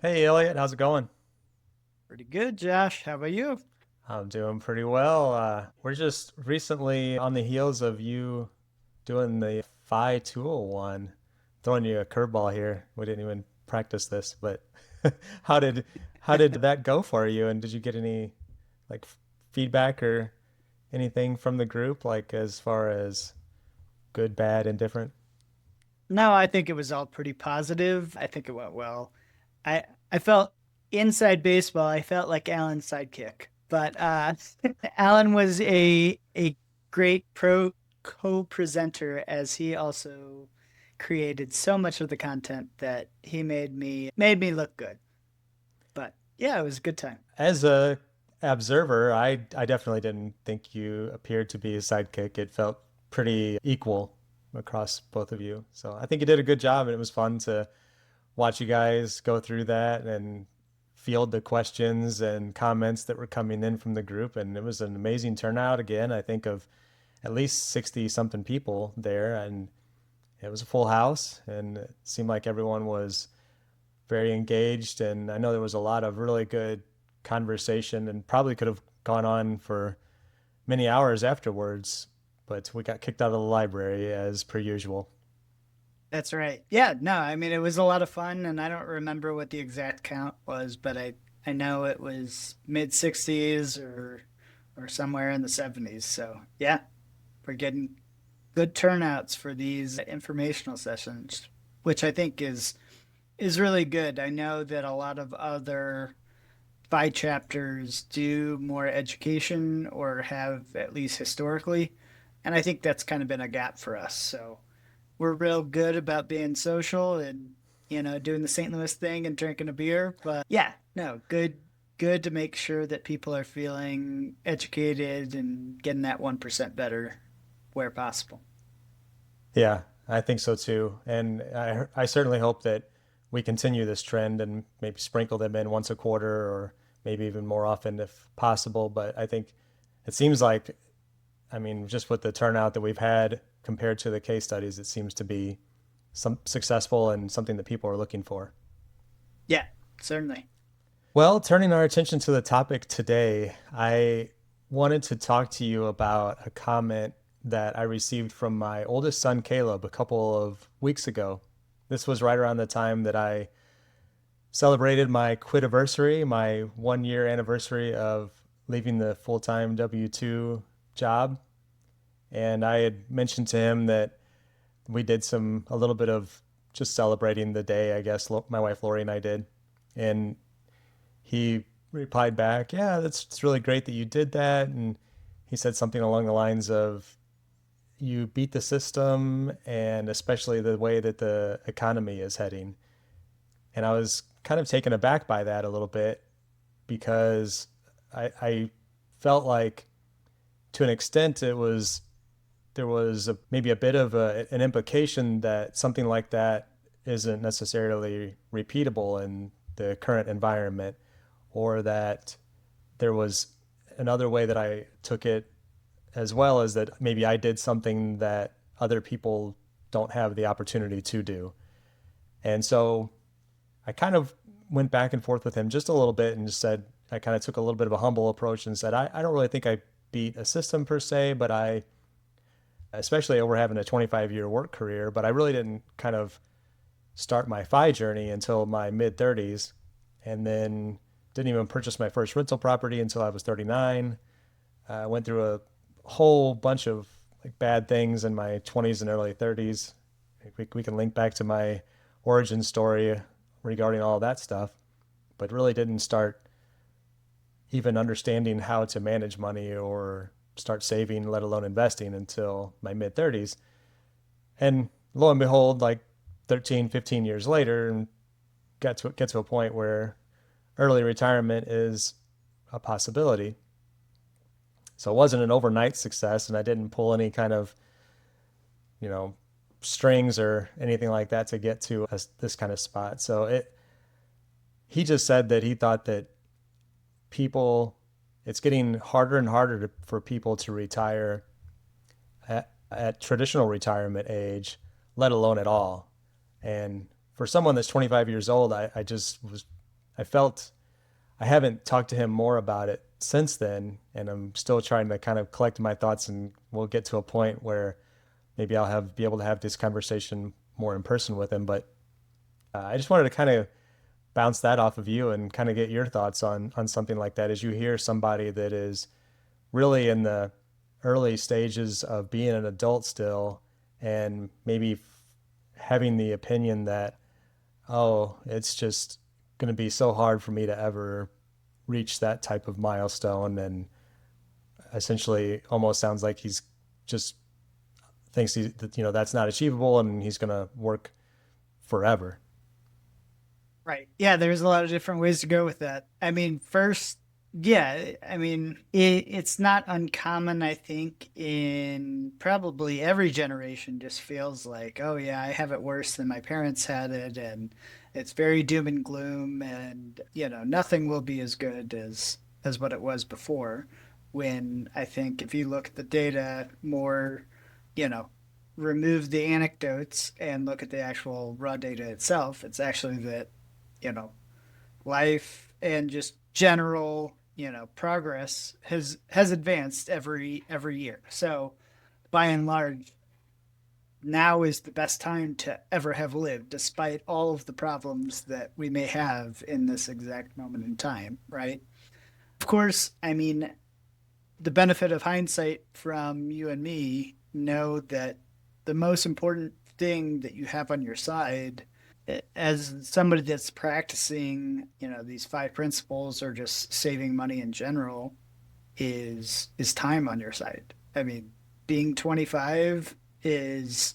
Hey Elliott, how's it going? Pretty good, Josh. How about you? I'm doing pretty well. We're just recently on the heels of you doing the Phi 201, throwing you a curveball here. We didn't even practice this, but how did how did that go for you? And did you get any like feedback or anything from the group, like as far as good, bad, indifferent? No, I think it was all pretty positive. I think it went well. I felt inside baseball, I felt like Alan's sidekick. But Alan was a great pro co-presenter as he also created so much of the content that he made me look good. But yeah, it was a good time. As a observer, I definitely didn't think you appeared to be a sidekick. It felt pretty equal across both of you. So I think you did a good job, and it was fun to watch you guys go through that and field the questions and comments that were coming in from the group. And it was an amazing turnout again. I think of at least 60 something people there, and it was a full house, and it seemed like everyone was very engaged. And I know there was a lot of really good conversation and probably could have gone on for many hours afterwards, but we got kicked out of the library as per usual. That's right. Yeah, no, I mean it was a lot of fun and I don't remember what the exact count was, but I know it was mid 60s or somewhere in the 70s. So, yeah, we're getting good turnouts for these informational sessions, which I think is really good. I know that a lot of other Phi chapters do more education or have at least historically, and I think that's kind of been a gap for us. So, we're real good about being social and doing the St. Louis thing and drinking a beer. But yeah, no, good to make sure that people are feeling educated and getting that 1% better where possible. Yeah, I think so too. And I certainly hope that we continue this trend and maybe sprinkle them in once a quarter or maybe even more often if possible. But I think it seems like, I mean, just with the turnout that we've had compared to the case studies, it seems to be some successful and something that people are looking for. Yeah, certainly. Well, turning our attention to the topic today, I wanted to talk to you about a comment that I received from my oldest son, Caleb, a couple of weeks ago. This was right around the time that I celebrated my quitiversary, my 1 year anniversary of leaving the full time W 2 job. And I had mentioned to him that we did a little bit of just celebrating the day, I guess, my wife Lori and I did. And he replied back, "Yeah, it's really great that you did that." And he said something along the lines of, "You beat the system, and especially the way that the economy is heading." And I was kind of taken aback by that a little bit because I felt like, to an extent, there was maybe a bit of an implication that something like that isn't necessarily repeatable in the current environment, or that there was another way that I took it, as well as that maybe I did something that other people don't have the opportunity to do. And so I kind of went back and forth with him just a little bit and just said, I kind of took a little bit of a humble approach and said, I don't really think I beat a system per se, but especially over having a 25-year work career, but I really didn't kind of start my FI journey until my mid 30s, and then didn't even purchase my first rental property until I was 39. I went through a whole bunch of like bad things in my 20s and early 30s. We can link back to my origin story regarding all that stuff, but really didn't start even understanding how to manage money or start saving, let alone investing, until my mid 30s. And lo and behold, like 13, 15 years later, and get to a point where early retirement is a possibility. So it wasn't an overnight success, and I didn't pull any kind of, you know, strings or anything like that to get to this kind of spot. So he just said that he thought that people, it's getting harder and harder for people to retire at traditional retirement age, let alone at all. And for someone that's 25 years old, I just was I felt I haven't talked to him more about it since then, and I'm still trying to kind of collect my thoughts, and we'll get to a point where maybe I'll have be able to have this conversation more in person with him. But I just wanted to kind of bounce that off of you and kind of get your thoughts on something like that. As you hear somebody that is really in the early stages of being an adult still, and maybe having the opinion that, oh, it's just going to be so hard for me to ever reach that type of milestone, and essentially almost sounds like he's just thinks that that's not achievable and he's going to work forever. Right. Yeah, there's a lot of different ways to go with that. I mean, first, yeah, I mean, it's not uncommon, I think, in probably every generation just feels like, oh, yeah, I have it worse than my parents had it. And it's very doom and gloom. And, nothing will be as good as what it was before. When I think if you look at the data more, you know, remove the anecdotes and look at the actual raw data itself, it's actually that you know life and just general progress has advanced every year. So by and large, now is the best time to ever have lived, despite all of the problems that we may have in this exact moment in time, right? Of course, I mean, the benefit of hindsight from you and me know that the most important thing that you have on your side as somebody that's practicing, these five principles or just saving money in general is time on your side. I mean, being 25 is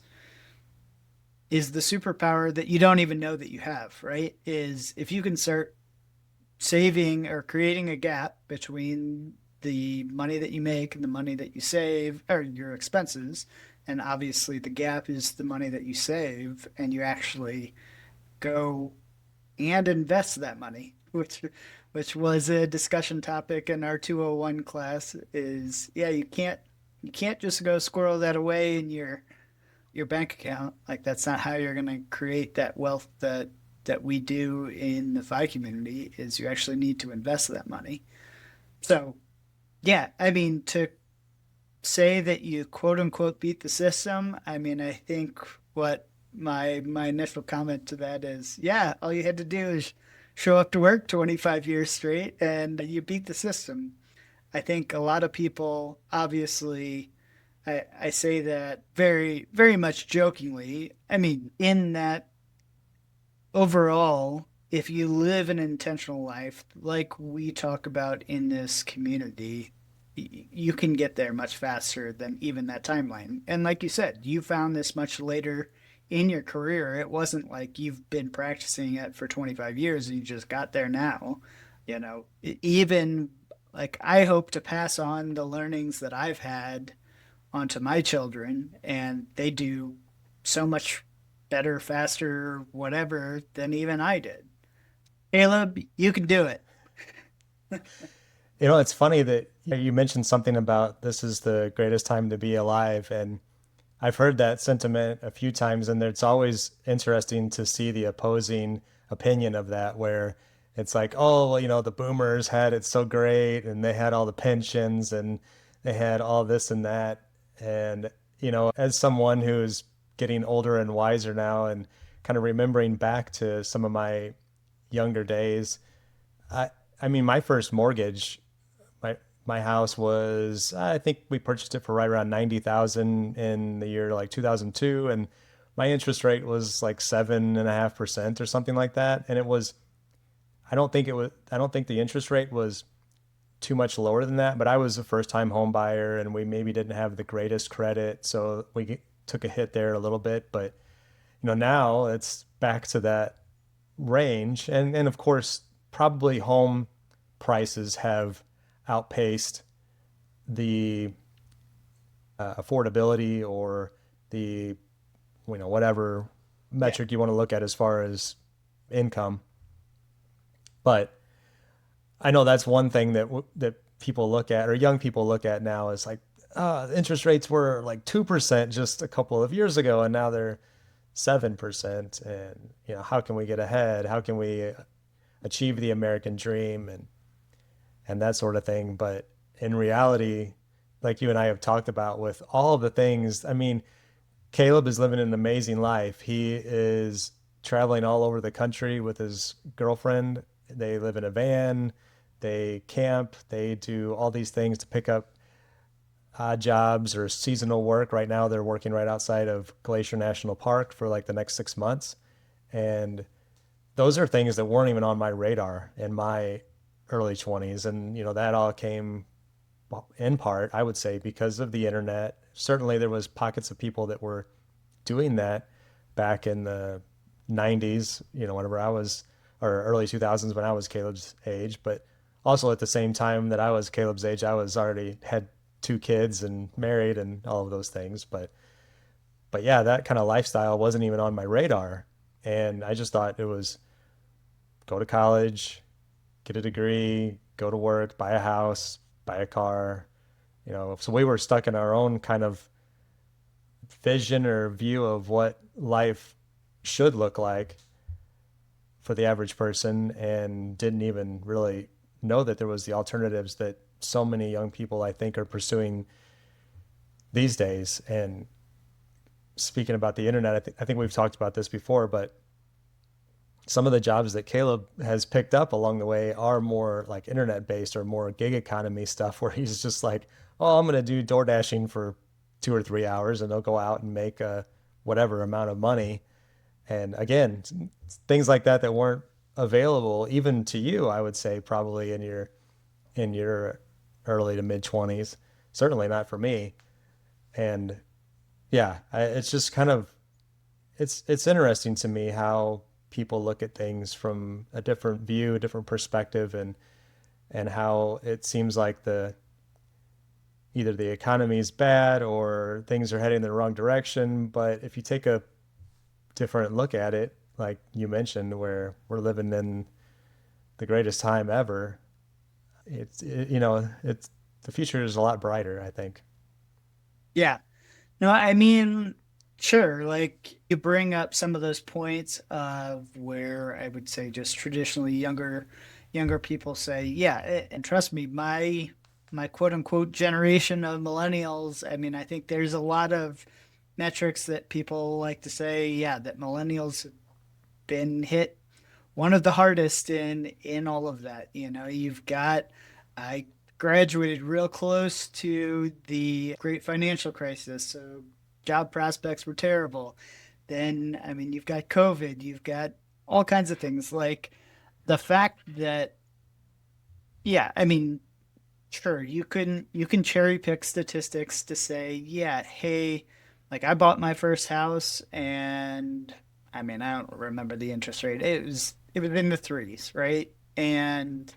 the superpower that you don't even know that you have, right? Is if you can start saving or creating a gap between the money that you make and the money that you save or your expenses, and obviously the gap is the money that you save, and you actually go and invest that money, which was a discussion topic in our 201 class. Is yeah, you can't just go squirrel that away in your bank account. Like that's not how you're going to create that wealth that we do in the FI community. Is you actually need to invest that money. So yeah, I mean, to say that you quote unquote beat the system, I mean, I think what my initial comment to that is, yeah, all you had to do is show up to work 25 years straight and you beat the system. I think a lot of people, obviously, I say that very, very much jokingly. I mean, in that overall, if you live an intentional life, like we talk about in this community, you can get there much faster than even that timeline. And like you said, you found this much later in your career. It wasn't like you've been practicing it for 25 years and you just got there now. Even like I hope to pass on the learnings that I've had onto my children, and they do so much better, faster, whatever than even I did. Caleb, you can do it. It's funny that you mentioned something about this is the greatest time to be alive, and I've heard that sentiment a few times, and it's always interesting to see the opposing opinion of that, where it's like, oh, well, the boomers had it so great, and they had all the pensions, and they had all this and that. And, as someone who's getting older and wiser now and kind of remembering back to some of my younger days, I, I mean, my first mortgage, my house was, I think we purchased it for right around 90,000 in the year like 2002, and my interest rate was like 7.5% or something like that. And it was, I don't think the interest rate was too much lower than that, but I was a first time home buyer and we maybe didn't have the greatest credit, so we took a hit there a little bit. But now it's back to that range, and of course probably home prices have outpaced the affordability or the whatever Yeah. metric you want to look at as far as income. But I know that's one thing that people look at, or young people look at now, is like, interest rates were like 2% just a couple of years ago, and now they're 7%. And how can we get ahead? How can we achieve the American dream and that sort of thing. But in reality, like you and I have talked about with all of the things, I mean, Caleb is living an amazing life. He is traveling all over the country with his girlfriend. They live in a van, they camp, they do all these things to pick up odd jobs or seasonal work. Right now, they're working right outside of Glacier National Park for like the next 6 months. And those are things that weren't even on my radar in my early 20s. And, that all came in part, I would say, because of the internet. Certainly, there was pockets of people that were doing that back in the 90s, whenever I was, or early 2000s when I was Caleb's age. But also at the same time that I was Caleb's age, I was already had two kids and married and all of those things. But yeah, that kind of lifestyle wasn't even on my radar. And I just thought it was go to college, get a degree, go to work, buy a house, buy a car. So we were stuck in our own kind of vision or view of what life should look like for the average person and didn't even really know that there was the alternatives that so many young people I think are pursuing these days. And speaking about the internet, I think we've talked about this before, but some of the jobs that Caleb has picked up along the way are more like internet based or more gig economy stuff where he's just like, oh, I'm going to do door dashing for 2 or 3 hours and they'll go out and make whatever amount of money. And again, things like that weren't available even to you, I would say, probably in your early to mid 20s. Certainly not for me. And yeah, it's just kind of it's interesting to me how people look at things from a different view, a different perspective, and how it seems like the either the economy is bad or things are heading in the wrong direction. But if you take a different look at it, like you mentioned, where we're living in the greatest time ever, it's the future is a lot brighter, I think. Yeah. No, I mean, sure, like you bring up some of those points of where I would say just traditionally younger people say, yeah, and trust me, my quote unquote generation of millennials, I mean, I think there's a lot of metrics that people like to say, yeah, that millennials have been hit one of the hardest in all of that. You've got I graduated real close to the great financial crisis, so job prospects were terrible. Then, I mean, you've got COVID, you've got all kinds of things like the fact that, yeah, I mean, sure, you can cherry pick statistics to say, yeah, hey, like I bought my first house and I mean, I don't remember the interest rate. It was in the threes, right? And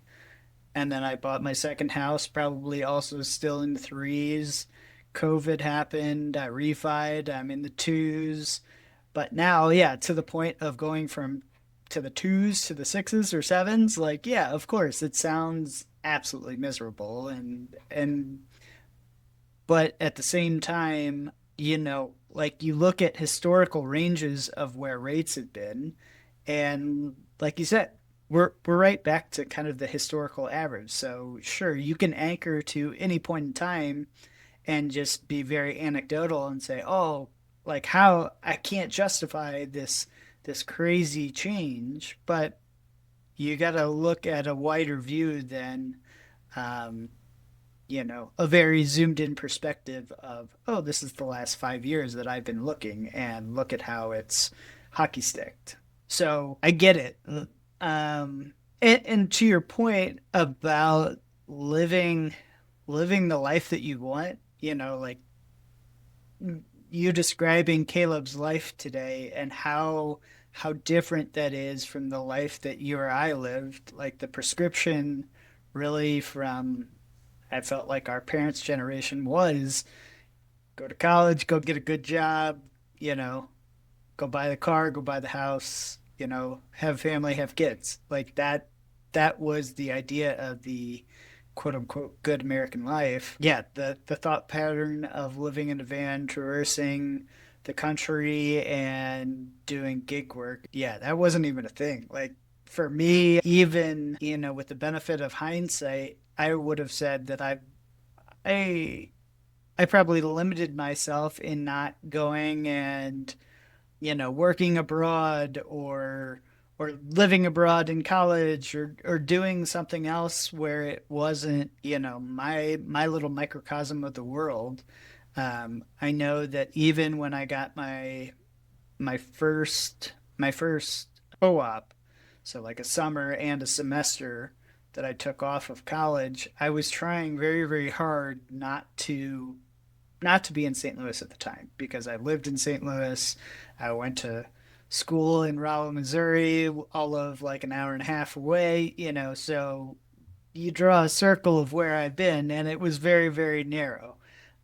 then I bought my second house, probably also still in the threes. COVID happened, I refied, I'm in the twos. But now, yeah, to the point of going from to the twos to the sixes or sevens, like, yeah, of course, it sounds absolutely miserable. And but at the same time, like you look at historical ranges of where rates have been, and like you said, we're right back to kind of the historical average. So sure, you can anchor to any point in time and just be very anecdotal and say, oh, like how I can't justify this crazy change, but you got to look at a wider view than um, a very zoomed in perspective of, oh, this is the last 5 years that I've been looking and look at how it's hockey sticked. So I get it. And to your point about living living the life that you want, like you describing Caleb's life today and how different that is from the life that you or I lived, like the prescription really from I felt like our parents' generation was go to college, go get a good job, you know, go buy the car, go buy the house, have family, have kids. Like that was the idea of the quote unquote good American life. Yeah, the thought pattern of living in a van, traversing the country and doing gig work. Yeah, that wasn't even a thing. Like for me, even, with the benefit of hindsight, I would have said that I I probably limited myself in not going and, working abroad or living abroad in college or doing something else where it wasn't, my little microcosm of the world. I know that even when I got my first co-op, so like a summer and a semester that I took off of college, I was trying very, very hard not to be in St. Louis at the time because I lived in St. Louis. I went to school in Rolla, Missouri, all of like an hour and a half away, so you draw a circle of where I've been, and it was very, very narrow.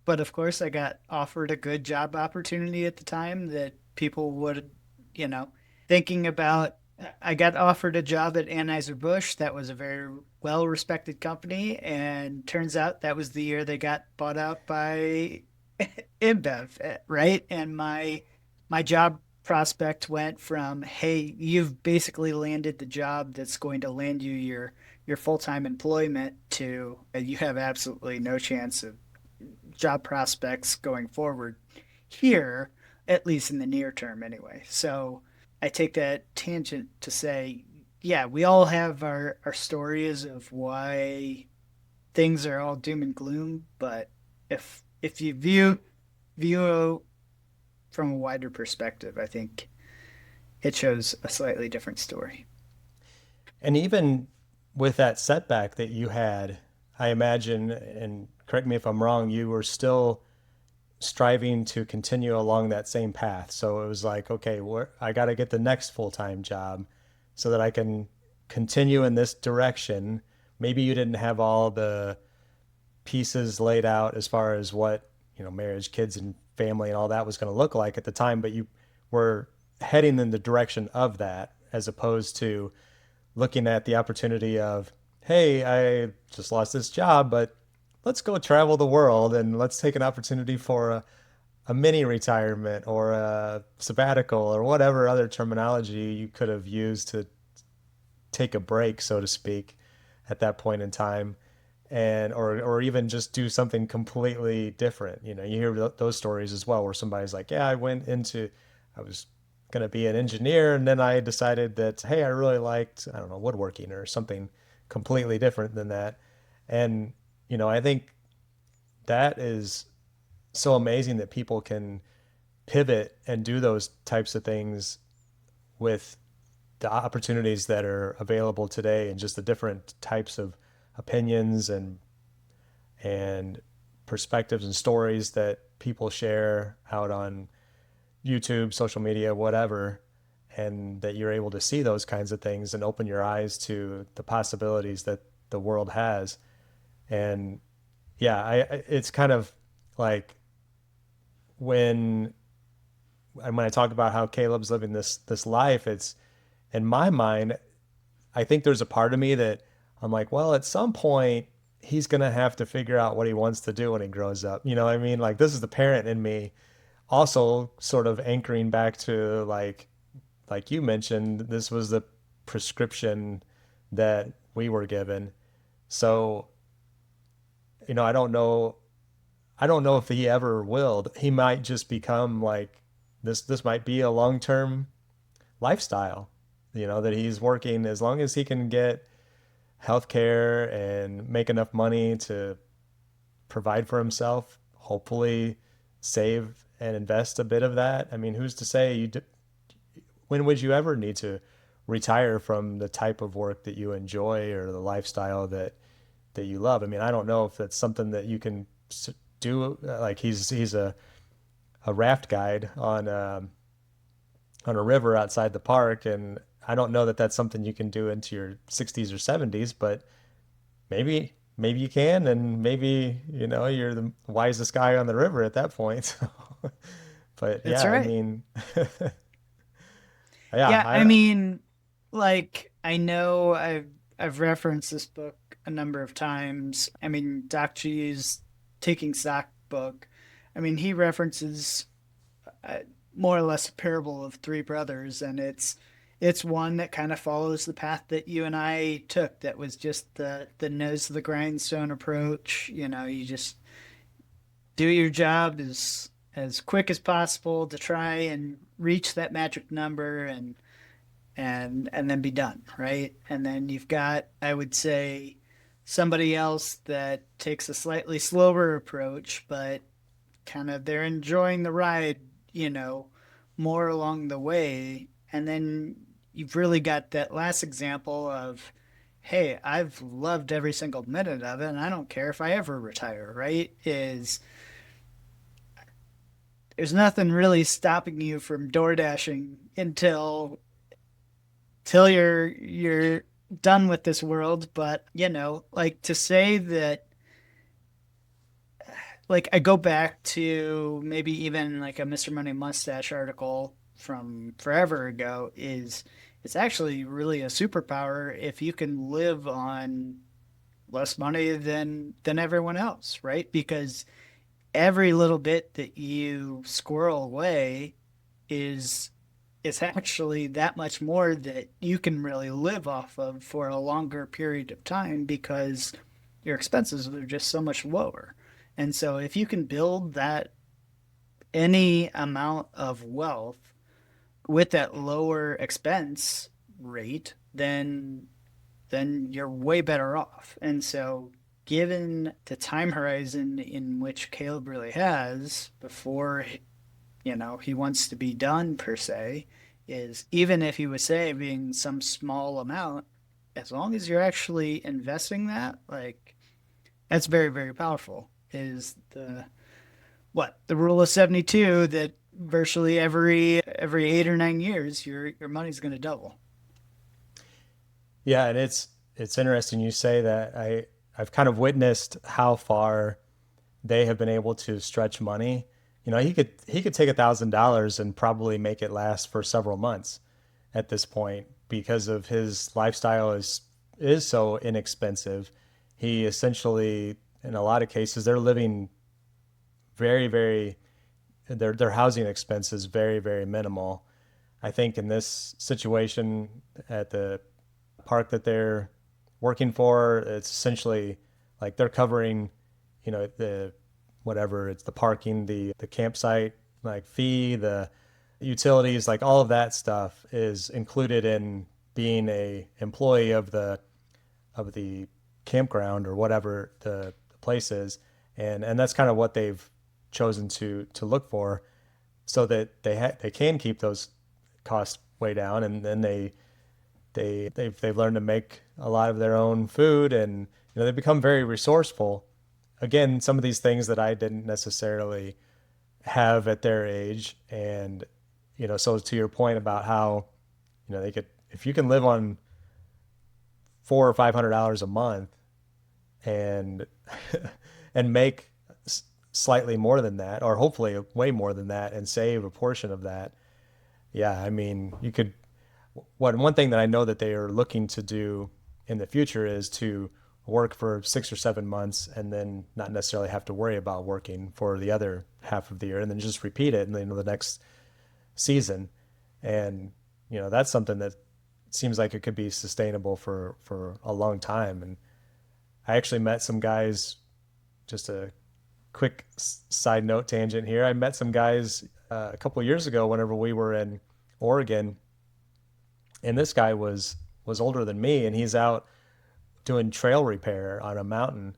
But of course, I got offered a good job opportunity at the time that people would, you know, thinking about. I got offered a job at Anheuser-Busch. That was a very well respected company. And turns out that was the year they got bought out by InBev, right? And my job prospect went from, hey, you've basically landed the job that's going to land you your full-time employment, to you have absolutely no chance of job prospects going forward here, at least in the near term anyway. So I take that tangent to say, yeah, we all have our stories of why things are all doom and gloom, but if you view from a wider perspective, I think it shows a slightly different story. And even with that setback that you had, I imagine, and correct me if I'm wrong, you were still striving to continue along that same path. So it was like, okay, I got to get the next full-time job so that I can continue in this direction. Maybe you didn't have all the pieces laid out as far as what, marriage, kids, and family and all that was going to look like at the time, but you were heading in the direction of that as opposed to looking at the opportunity of, hey, I just lost this job, but let's go travel the world and let's take an opportunity for a mini retirement or a sabbatical or whatever other terminology you could have used to take a break, so to speak, at that point in time, and or even just do something completely different. You hear those stories as well, where somebody's like, yeah, I was going to be an engineer, and then I decided that, hey, I really liked, I don't know, woodworking or something completely different than that. And I think that is so amazing that people can pivot and do those types of things with the opportunities that are available today and just the different types of opinions and perspectives and stories that people share out on YouTube, social media, whatever, and that you're able to see those kinds of things and open your eyes to the possibilities that the world has. And yeah, it's kind of like when when I talk about how Caleb's living this life, it's in my mind, I think there's a part of me that I'm like, well, at some point he's gonna have to figure out what he wants to do when he grows up. You know what I mean? Like this is the parent in me also sort of anchoring back to like you mentioned, this was the prescription that we were given. So, I don't know if he ever will. He might just become like this might be a long-term lifestyle, that he's working as long as he can get healthcare and make enough money to provide for himself, hopefully save and invest a bit of that. I mean, who's to say when would you ever need to retire from the type of work that you enjoy or the lifestyle that you love? I mean, I don't know if that's something that you can do. Like he's a raft guide on a river outside the park, and I don't know that that's something you can do into your 60s or 70s, but maybe you can, and maybe you're the wisest guy on the river at that point. But That's yeah, I right. mean, yeah, Yeah, I mean, like I know I've referenced this book a number of times. I mean, Doc G's Taking Stock book. I mean, he references uh, more or less a parable of three brothers, and it's one that kind of follows the path that you and I took. That was just the nose of the grindstone approach. You know, you just do your job as quick as possible to try and reach that magic number and then be done, right? And then you've got, I would say, somebody else that takes a slightly slower approach, but kind of they're enjoying the ride, you know, more along the way. And then you've really got that last example of, hey, I've loved every single minute of it, and I don't care if I ever retire, right? Is there's nothing really stopping you from door dashing until till you're done with this world. But you know, like to say that, like I go back to maybe even like a Mr. Money Mustache article from forever ago, is it's actually really a superpower if you can live on less money than everyone else, right? Because every little bit that you squirrel away is is actually that much more that you can really live off of for a longer period of time because your expenses are just so much lower. And so if you can build that any amount of wealth with that lower expense rate, then you're way better off. And so given the time horizon in which Caleb really has before you know he wants to be done per se, is even if he was saving some small amount, as long as you're actually investing that, like that's very, very powerful. Is the rule of 72 that virtually every 8 or 9 years your money's going to double. Yeah, and it's interesting you say that. I've kind of witnessed how far they have been able to stretch money. You know, he could take $1,000 and probably make it last for several months at this point because of his lifestyle is so inexpensive. He essentially, in a lot of cases, they're living very, very their housing expenses very, very minimal. I think in this situation at the park that they're working for, it's essentially like they're covering, the whatever it's the parking, the campsite like fee, the utilities, like all of that stuff is included in being a employee of the campground or whatever the place is, and that's kind of what they've chosen to look for, so that they can keep those costs way down, and then they've learned to make a lot of their own food, and they've become very resourceful. Again, some of these things that I didn't necessarily have at their age, and so to your point about how they could, if you can live on $400 or $500 a month and and make slightly more than that, or hopefully way more than that, and save a portion of that. Yeah, I mean, you could. One thing that I know that they are looking to do in the future is to work for 6 or 7 months and then not necessarily have to worry about working for the other half of the year, and then just repeat it in the next season. And that's something that seems like it could be sustainable for a long time. And I actually met some guys, just a quick side note tangent here. I met some guys a couple of years ago whenever we were in Oregon, and this guy was older than me, and he's out doing trail repair on a mountain,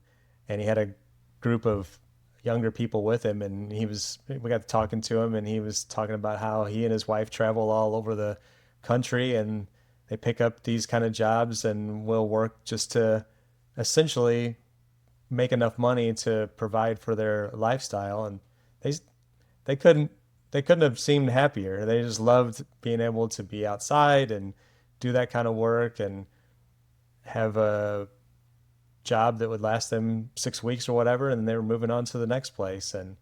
and he had a group of younger people with him, and we got to talking to him, and he was talking about how he and his wife travel all over the country, and they pick up these kind of jobs and will work just to essentially make enough money to provide for their lifestyle. And they they couldn't they couldn't have seemed happier. They just loved being able to be outside and do that kind of work and have a job that would last them 6 weeks or whatever, and they were moving on to the next place. And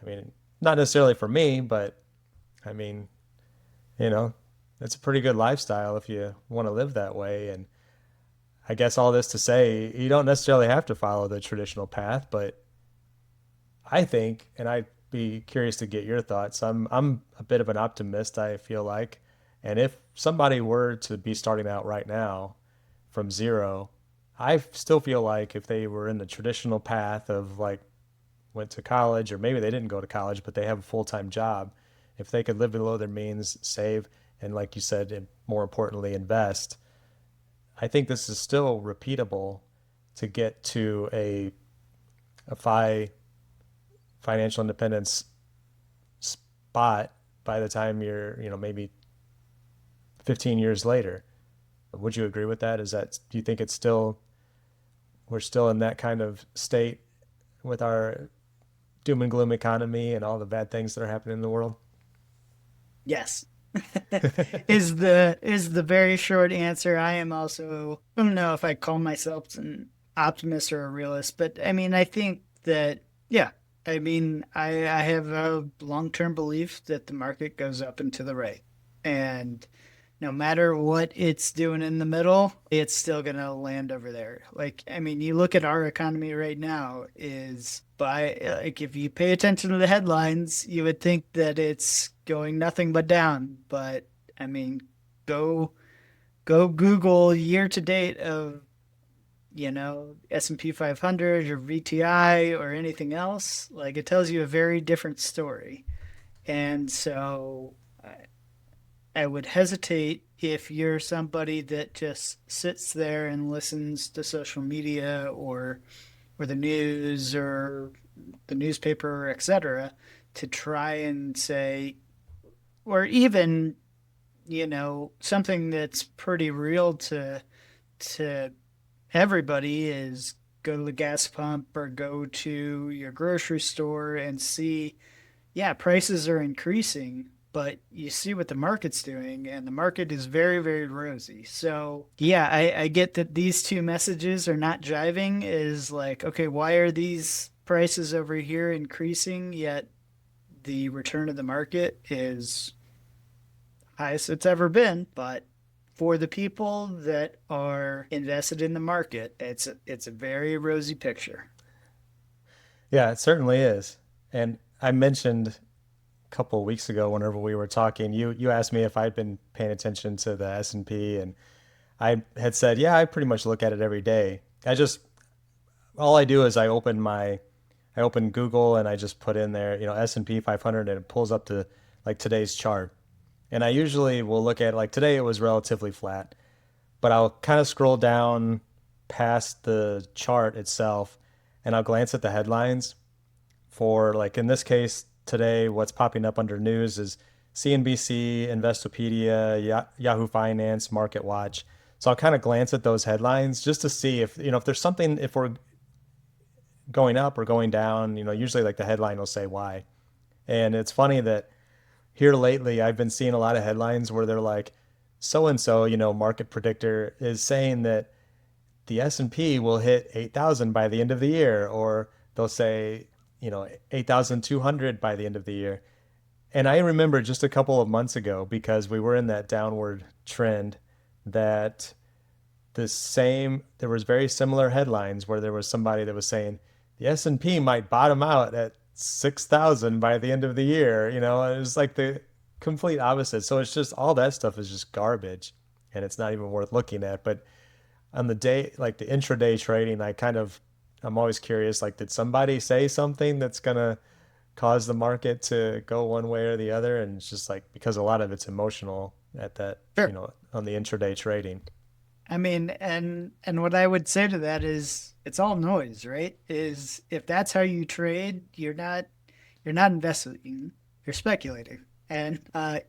I mean, not necessarily for me, but I mean, you know, it's a pretty good lifestyle if you want to live that way. And I guess all this to say, you don't necessarily have to follow the traditional path, but I think, and I'd be curious to get your thoughts. I'm a bit of an optimist, I feel like, And if somebody were to be starting out right now from zero, I still feel like if they were in the traditional path of like went to college, or maybe they didn't go to college, but they have a full time job, if they could live below their means, save, and like you said, and more importantly, invest, I think this is still repeatable to get to a financial independence spot by the time you're, maybe 15 years later. Would you agree with that? Do you think we're still in that kind of state with our doom and gloom economy and all the bad things that are happening in the world? Yes. Is the very short answer. I am also, I don't know if I call myself an optimist or a realist, but I mean I think that yeah, I mean I have a long-term belief that the market goes up and to the right. And no matter what it's doing in the middle, it's still going to land over there. Like, I mean, you look at our economy right now is by like if you pay attention to the headlines, you would think that it's going nothing but down. But I mean, go go Google year to date of, S&P 500 or VTI or anything else. Like it tells you a very different story. And so I would hesitate if you're somebody that just sits there and listens to social media or the news or the newspaper, etc., to try and say, or even, something that's pretty real to everybody is go to the gas pump or go to your grocery store and see, yeah, prices are increasing, but you see what the market's doing, and the market is very, very rosy. So, yeah, I get that these two messages are not jiving. Is like, okay, why are these prices over here increasing, yet the return of the market is highest it's ever been? But for the people that are invested in the market, it's a very rosy picture. Yeah, it certainly is. And I mentioned a couple of weeks ago, whenever we were talking, you asked me if I'd been paying attention to the S&P, and I had said, yeah, I pretty much look at it every day. All I do is I open Google and I just put in there, S&P 500, and it pulls up to like today's chart. And I usually will look at like today it was relatively flat, but I'll kind of scroll down past the chart itself and I'll glance at the headlines for, like, in this case today, what's popping up under news is CNBC, Investopedia, Yahoo Finance, Market Watch. So I'll kind of glance at those headlines just to see if there's something, if we're going up or going down. Usually like the headline will say why. And it's funny that here lately I've been seeing a lot of headlines where they're like, so and so, market predictor is saying that the S&P will hit 8,000 by the end of the year, or they'll say, 8,200 by the end of the year. And I remember just a couple of months ago, because we were in that downward trend, that there was very similar headlines where there was somebody that was saying the S&P might bottom out at 6,000 by the end of the year. It was like the complete opposite. So it's just all that stuff is just garbage, and it's not even worth looking at. But on the day, like the intraday trading, I'm always curious, like, did somebody say something that's gonna cause the market to go one way or the other? And it's just like, because a lot of it's emotional at that, Sure. on the intraday trading. I mean, and what I would say to that is it's all noise, right? Is if that's how you trade, you're not investing, you're speculating. And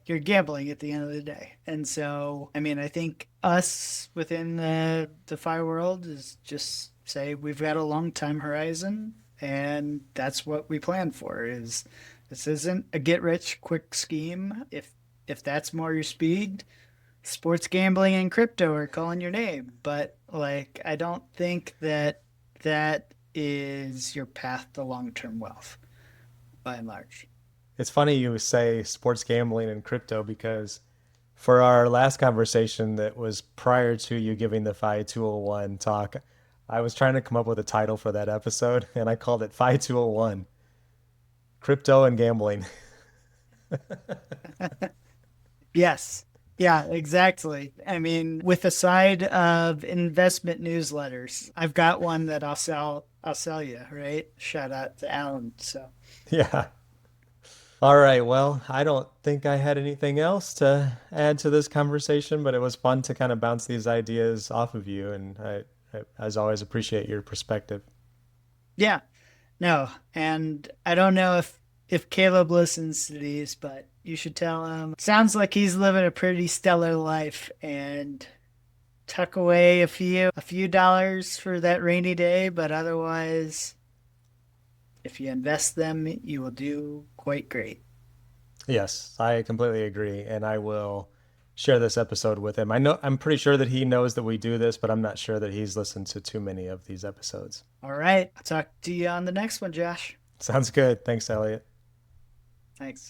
you're gambling at the end of the day. And so, I mean, I think us within the FI world is just say we've got a long time horizon, and that's what we plan for. Is this isn't a get rich quick scheme. If that's more your speed, sports gambling and crypto are calling your name. But like, I don't think that that is your path to long term wealth by and large. It's funny you say sports gambling and crypto, because for our last conversation that was prior to you giving the Phi 201 talk, I was trying to come up with a title for that episode, and I called it Phi 201, Crypto and Gambling. Yes. Yeah, exactly. I mean, with a side of investment newsletters, I've got one that I'll sell you, right? Shout out to Alan. So, Yeah. All right. Well, I don't think I had anything else to add to this conversation, but it was fun to kind of bounce these ideas off of you. And as always, appreciate your perspective. yeah. No, and I don't know if Caleb listens to these, but you should tell him. Sounds like he's living a pretty stellar life and tuck away a few dollars for that rainy day, but otherwise, if you invest them, you will do quite great. Yes, I completely agree. And I will share this episode with him. I'm pretty sure that he knows that we do this, but I'm not sure that he's listened to too many of these episodes. All right. I'll talk to you on the next one, Josh. Sounds good. Thanks, Elliot. Thanks.